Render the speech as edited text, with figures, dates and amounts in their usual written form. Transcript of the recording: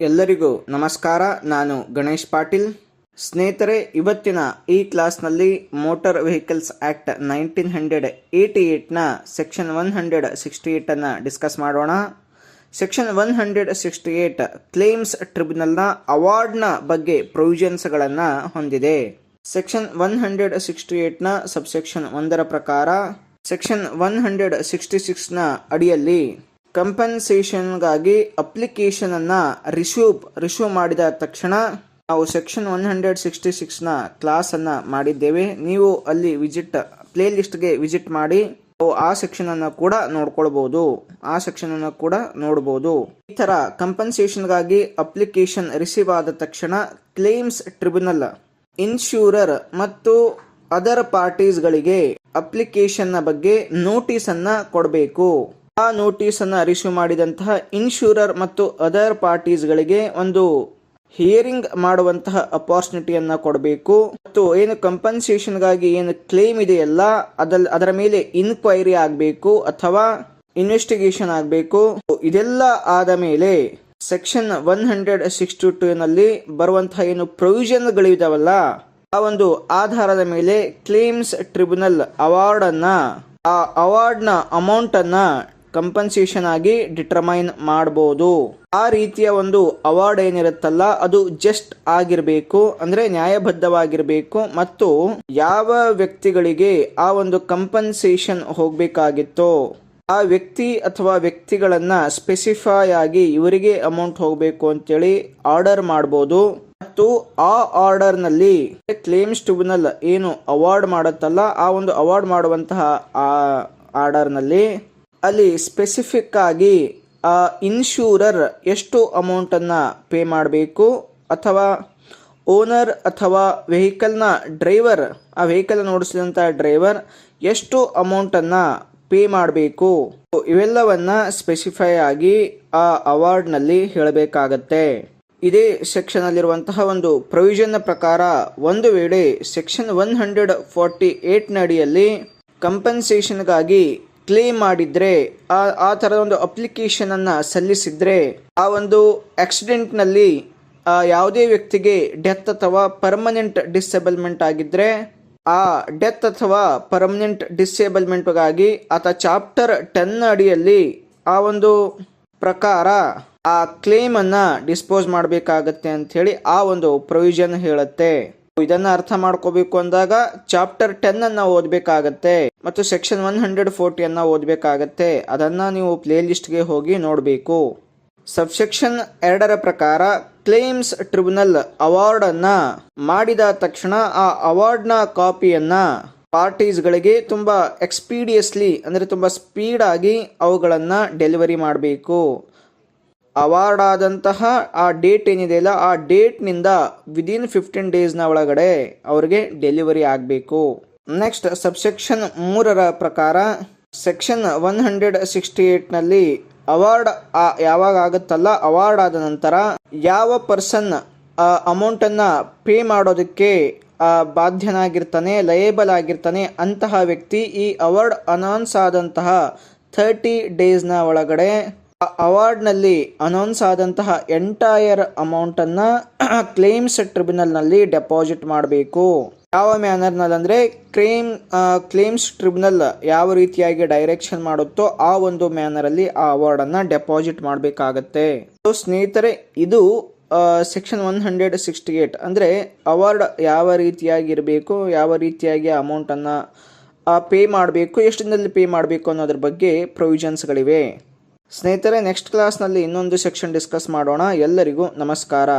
ಎಲ್ಲರಿಗೂ ನಮಸ್ಕಾರ. ನಾನು ಗಣೇಶ್ ಪಾಟೀಲ್. ಸ್ನೇಹಿತರೆ, ಇವತ್ತಿನ ಈ ಕ್ಲಾಸ್ನಲ್ಲಿ ಮೋಟಾರ್ ವೆಹಿಕಲ್ಸ್ ಆ್ಯಕ್ಟ್ 1988ನ ಸೆಕ್ಷನ್ 168ಅನ್ನು ಡಿಸ್ಕಸ್ ಮಾಡೋಣ. ಸೆಕ್ಷನ್ 168 ಕ್ಲೇಮ್ಸ್ ಟ್ರಿಬ್ಯುನಲ್ನ ಅವಾರ್ಡ್ನ ಬಗ್ಗೆ ಪ್ರೊವಿಷನ್ಸ್ಗಳನ್ನು ಹೊಂದಿದೆ. ಸೆಕ್ಷನ್ 168ನ ಸಬ್ಸೆಕ್ಷನ್ 1ರ ಪ್ರಕಾರ ಸೆಕ್ಷನ್ 166ನ ಅಡಿಯಲ್ಲಿ ಕಂಪನ್ಸೇಷನ್ಗಾಗಿ ಅಪ್ಲಿಕೇಶನ್ ಅನ್ನು ರಿಸೀವ್ ಮಾಡಿದ ತಕ್ಷಣ ನಾವು ಸೆಕ್ಷನ್ 166ನ ಕ್ಲಾಸನ್ನು ಮಾಡಿದ್ದೇವೆ. ನೀವು ಅಲ್ಲಿ ಪ್ಲೇ ಲಿಸ್ಟ್ಗೆ ವಿಸಿಟ್ ಮಾಡಿ ಆ ಸೆಕ್ಷನ್ ಅನ್ನು ಕೂಡ ನೋಡಬಹುದು. ಈ ತರ ಕಂಪನ್ಸೇಷನ್ಗಾಗಿ ಅಪ್ಲಿಕೇಶನ್ ರಿಸೀವ್ ಆದ ತಕ್ಷಣ ಕ್ಲೇಮ್ಸ್ ಟ್ರಿಬ್ಯುನಲ್ ಇನ್ಶೂರರ್ ಮತ್ತು ಅದರ್ ಪಾರ್ಟೀಸ್ಗಳಿಗೆ ಅಪ್ಲಿಕೇಶನ್ನ ಬಗ್ಗೆ ನೋಟಿಸ್ ಅನ್ನ ಕೊಡಬೇಕು. ಆ ನೋಟಿಸ್ ಅನ್ನ ರಿಸೀವ್ ಮಾಡಿದಂತಹ ಇನ್ಶೂರರ್ ಮತ್ತು ಅದರ್ ಪಾರ್ಟೀಸ್ಗಳಿಗೆ ಒಂದು ಹಿಯರಿಂಗ್ ಮಾಡುವಂತಹ ಅಪಾರ್ಚುನಿಟಿಯನ್ನ ಕೊಡಬೇಕು. ಮತ್ತು ಏನು ಕಂಪನ್ಸೇಷನ್ಗಾಗಿ ಏನು ಕ್ಲೇಮ್ ಇದೆಯಲ್ಲ ಅದರ ಮೇಲೆ ಇನ್ಕ್ವೈರಿ ಆಗಬೇಕು ಅಥವಾ ಇನ್ವೆಸ್ಟಿಗೇಷನ್ ಆಗಬೇಕು. ಇದೆಲ್ಲ ಆದ ಮೇಲೆ ಸೆಕ್ಷನ್ 162ನಲ್ಲಿ ಬರುವಂತಹ ಏನು ಪ್ರೊವಿಷನ್ಗಳಿದಾವಲ್ಲ ಆ ಒಂದು ಆಧಾರದ ಮೇಲೆ ಕ್ಲೇಮ್ಸ್ ಟ್ರಿಬ್ಯುನಲ್ ಆ ಅವಾರ್ಡ್ನ ಅಮೌಂಟ್ ಅನ್ನ ಕಂಪನ್ಸೇಷನ್ ಆಗಿ ಡಿಟರ್ಮೈನ್ ಮಾಡಬಹುದು. ಆ ರೀತಿಯ ಒಂದು ಅವಾರ್ಡ್ ಏನಿರುತ್ತಲ್ಲ ಅದು ಜಸ್ಟ್ ಆಗಿರಬೇಕು, ಅಂದ್ರೆ ನ್ಯಾಯಬದ್ಧವಾಗಿರಬೇಕು. ಮತ್ತು ಯಾವ ವ್ಯಕ್ತಿಗಳಿಗೆ ಆ ಒಂದು ಕಂಪನ್ಸೇಷನ್ ಹೋಗಬೇಕಾಗಿತ್ತೋ ಆ ವ್ಯಕ್ತಿ ಅಥವಾ ವ್ಯಕ್ತಿಗಳನ್ನ ಸ್ಪೆಸಿಫೈ ಆಗಿ ಇವರಿಗೆ ಅಮೌಂಟ್ ಹೋಗಬೇಕು ಅಂತೇಳಿ ಆರ್ಡರ್ ಮಾಡಬಹುದು. ಮತ್ತು ಆ ಆರ್ಡರ್ ನಲ್ಲಿ ಕ್ಲೇಮ್ಸ್ ಟ್ರಿಬ್ಯುನಲ್ ಏನು ಅವಾರ್ಡ್ ಮಾಡುತ್ತಲ್ಲ ಆ ಒಂದು ಅವಾರ್ಡ್ ಮಾಡುವಂತಹ ಆರ್ಡರ್ ನಲ್ಲಿ ಅಲ್ಲಿ ಸ್ಪೆಸಿಫಿಕ್ ಆಗಿ ಇನ್ಶೂರರ್ ಎಷ್ಟು ಅಮೌಂಟ್ ಅನ್ನ ಪೇ ಮಾಡಬೇಕು ಅಥವಾ ಓನರ್ ಅಥವಾ ವೆಹಿಕಲ್ನ ಡ್ರೈವರ್, ಆ ವೆಹಿಕಲ್ ಓಡಿಸಿದಂಥ ಡ್ರೈವರ್ ಎಷ್ಟು ಅಮೌಂಟ್ ಅನ್ನ ಪೇ ಮಾಡಬೇಕು, ಇವೆಲ್ಲವನ್ನ ಸ್ಪೆಸಿಫೈ ಆಗಿ ಆ ಅವಾರ್ಡ್ ನಲ್ಲಿ ಹೇಳಬೇಕಾಗತ್ತೆ. ಇದೇ ಸೆಕ್ಷನ್ ಅಲ್ಲಿರುವಂತಹ ಒಂದು ಪ್ರೊವಿಷನ್ ಪ್ರಕಾರ ಒಂದು ವೇಳೆ ಸೆಕ್ಷನ್ 148ನ ಅಡಿಯಲ್ಲಿ ಕಂಪನ್ಸೇಷನ್ಗಾಗಿ ಕ್ಲೇಮ್ ಮಾಡಿದ್ರೆ ಆ ತರದ ಒಂದು ಅಪ್ಲಿಕೇಶನ್ ಅನ್ನ ಸಲ್ಲಿಸಿದ್ರೆ ಆ ಒಂದು ಆಕ್ಸಿಡೆಂಟ್ ನಲ್ಲಿ ಯಾವುದೇ ವ್ಯಕ್ತಿಗೆ ಡೆತ್ ಅಥವಾ ಪರ್ಮನೆಂಟ್ ಡಿಸೇಬಲ್ಮೆಂಟ್ ಆಗಿದ್ರೆ ಆ ಡೆತ್ ಅಥವಾ ಪರ್ಮನೆಂಟ್ ಡಿಸೇಬಲ್ಮೆಂಟ್ಗಾಗಿ ಆತ ಚಾಪ್ಟರ್ 10 ಅಡಿಯಲ್ಲಿ ಆ ಒಂದು ಪ್ರಕಾರ ಆ ಕ್ಲೇಮ್ ಅನ್ನ ಡಿಸ್ಪೋಸ್ ಮಾಡಬೇಕಾಗತ್ತೆ ಅಂತ ಹೇಳಿ ಆ ಒಂದು ಪ್ರೊವಿಷನ್ ಹೇಳುತ್ತೆ. ಇದನ್ನ ಅರ್ಥ ಮಾಡ್ಕೋಬೇಕು ಅಂದಾಗ ಚಾಪ್ಟರ್ 10 ಅನ್ನ ಓದಬೇಕಾಗತ್ತೆ ಮತ್ತು ಸೆಕ್ಷನ್ 140 ಅನ್ನ ಓದಬೇಕಾಗತ್ತೆ. ಅದನ್ನ ನೀವು ಪ್ಲೇ ಲಿಸ್ಟ್ಗೆ ಹೋಗಿ ನೋಡಬೇಕು. ಸಬ್ಸೆಕ್ಷನ್ 2ರ ಪ್ರಕಾರ ಕ್ಲೇಮ್ಸ್ ಟ್ರಿಬ್ಯುನಲ್ ಅವಾರ್ಡ್ ಅನ್ನ ಮಾಡಿದ ತಕ್ಷಣ ಆ ಅವಾರ್ಡ್ನ ಕಾಪಿಯನ್ನ ಪಾರ್ಟೀಸ್ಗಳಿಗೆ ತುಂಬಾ ಎಕ್ಸ್ಪೀಡಿಯಸ್ಲಿ ಅಂದ್ರೆ ತುಂಬಾ ಸ್ಪೀಡ್ ಆಗಿ ಅವುಗಳನ್ನ ಡೆಲಿವರಿ ಮಾಡಬೇಕು. ಅವಾರ್ಡ್ ಆದಂತಹ ಆ ಡೇಟ್ ಏನಿದೆಯಲ್ಲ ಆ ಡೇಟ್ನಿಂದ ವಿದಿನ್ 15 ಡೇಸ್ನ ಒಳಗಡೆ ಅವ್ರಿಗೆ ಡೆಲಿವರಿ ಆಗಬೇಕು. ನೆಕ್ಸ್ಟ್ ಸಬ್ಸೆಕ್ಷನ್ 3ರ ಪ್ರಕಾರ ಸೆಕ್ಷನ್ 168ನಲ್ಲಿ ಅವಾರ್ಡ್ ಯಾವಾಗ ಆಗುತ್ತಲ್ಲ ಅವಾರ್ಡ್ ಆದ ನಂತರ ಯಾವ ಪರ್ಸನ್ ಅಮೌಂಟ್ ಅನ್ನ ಪೇ ಮಾಡೋದಕ್ಕೆ ಬಾಧ್ಯನಾಗಿರ್ತಾನೆ, ಲಯೇಬಲ್ ಆಗಿರ್ತಾನೆ ಅಂತಹ ವ್ಯಕ್ತಿ ಈ ಅವಾರ್ಡ್ ಅನೌನ್ಸ್ ಆದಂತಹ 30 ಡೇಸ್ನ ಒಳಗಡೆ ಅವಾರ್ಡ್ ನಲ್ಲಿ ಅನೌನ್ಸ್ ಆದಂತಹ ಎಂಟೈರ್ ಅಮೌಂಟ್ ಅನ್ನ ಕ್ಲೇಮ್ಸ್ ಟ್ರಿಬ್ಯುನಲ್ ನಲ್ಲಿ ಡೆಪಾಸಿಟ್ ಮಾಡಬೇಕು. ಯಾವ ಮ್ಯಾನರ್ ನಲ್ಲಿ ಅಂದ್ರೆ ಕ್ಲೇಮ್ಸ್ ಟ್ರಿಬ್ಯುನಲ್ ಯಾವ ರೀತಿಯಾಗಿ ಡೈರೆಕ್ಷನ್ ಮಾಡುತ್ತೋ ಆ ಒಂದು ಮ್ಯಾನರ್ ಅಲ್ಲಿ ಆ ಅವಾರ್ಡ್ ಅನ್ನ ಡೆಪಾಸಿಟ್ ಮಾಡಬೇಕಾಗತ್ತೆ. ಸ್ನೇಹಿತರೆ, ಇದು ಸೆಕ್ಷನ್ 168 ಅಂದ್ರೆ ಅವಾರ್ಡ್ ಯಾವ ರೀತಿಯಾಗಿ ಇರಬೇಕು, ಯಾವ ರೀತಿಯಾಗಿ ಅಮೌಂಟ್ ಅನ್ನ ಪೇ ಮಾಡಬೇಕು, ಎಷ್ಟು ದಿನದಲ್ಲಿ ಪೇ ಮಾಡಬೇಕು ಅನ್ನೋದ್ರ ಬಗ್ಗೆ ಪ್ರೊವಿಷನ್ಸ್ಗಳಿವೆ. ಸ್ನೇಹಿತರೆ, ನೆಕ್ಸ್ಟ್ ಕ್ಲಾಸ್ನಲ್ಲಿ ಇನ್ನೊಂದು ಸೆಕ್ಷನ್ ಡಿಸ್ಕಸ್ ಮಾಡೋಣ. ಎಲ್ಲರಿಗೂ ನಮಸ್ಕಾರ.